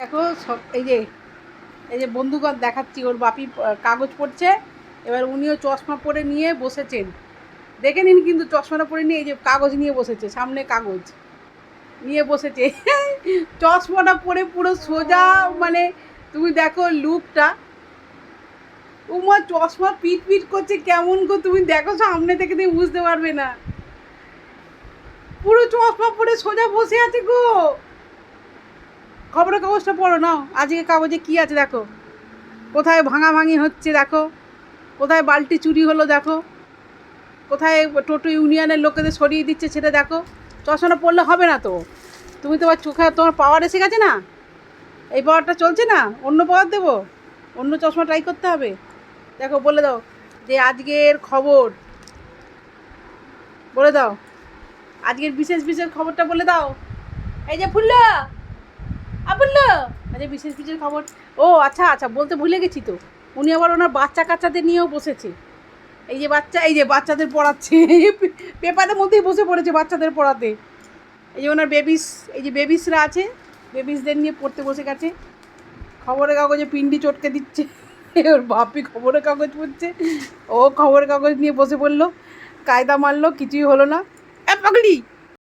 দেখো সব এই যে বন্ধুগণ দেখাচ্ছি, ওর বাপি কাগজ পড়ছে। এবার উনিও চশমা পরে নিয়ে বসেছেন, দেখে নিন কিন্তু চশমাটা পরে নিয়ে এই যে কাগজ নিয়ে বসেছে, সামনে কাগজ নিয়ে বসেছে চশমাটা পরে পুরো সোজা, মানে তুমি দেখো লুকটা, উমা চশমা পিট পিট করছে কেমন গো, তুমি দেখো সামনে থেকে তুমি বুঝতে পারবে না, পুরো চশমা পরে সোজা বসে আছে গো। খবরের কাগজটা পড়ো নাও, আজকে কাগজে কি আছে দেখো, কোথায় ভাঙাভাঙি হচ্ছে দেখো, কোথায় বালতি চুরি হলো দেখো, কোথায় টোটো ইউনিয়নের লোকেদের সরিয়ে দিচ্ছে সেটা দেখো। চশমাটা পড়লে হবে না তো, তুমি তোমার চোখে তোমার পাওয়ার এসে গেছে না, এই পাওয়ারটা চলছে না, অন্য পাওয়ার দেবো, অন্য চশমা ট্রাই করতে হবে। দেখো বলে দাও যে আজকের খবর, বলে দাও আজকের বিশেষ বিশেষ খবরটা বলে দাও। এই যে ফুল্লো ফুল্লো, আচ্ছা বিশেষ বিশেষ খবর। ও আচ্ছা আচ্ছা, বলতে ভুলে গেছি তো, উনি আবার ওনার বাচ্চা কাচ্চাদের নিয়েও বসেছে। এই যে বাচ্চাদের পড়াচ্ছে পেপারের মধ্যেই বসে পড়েছে বাচ্চাদের পড়াতে। এই যে ওনার বেবিস, এই যে বেবিসরা আছে, বেবিসদের নিয়ে পড়তে বসে গেছে। খবরের কাগজে পিন্ডি চটকে দিচ্ছে ওর বাপি খবরের কাগজ পড়ছে, ও খবরের কাগজ নিয়ে বসে পড়লো, কায়দা মারলো, কিছুই হলো না। পাগলি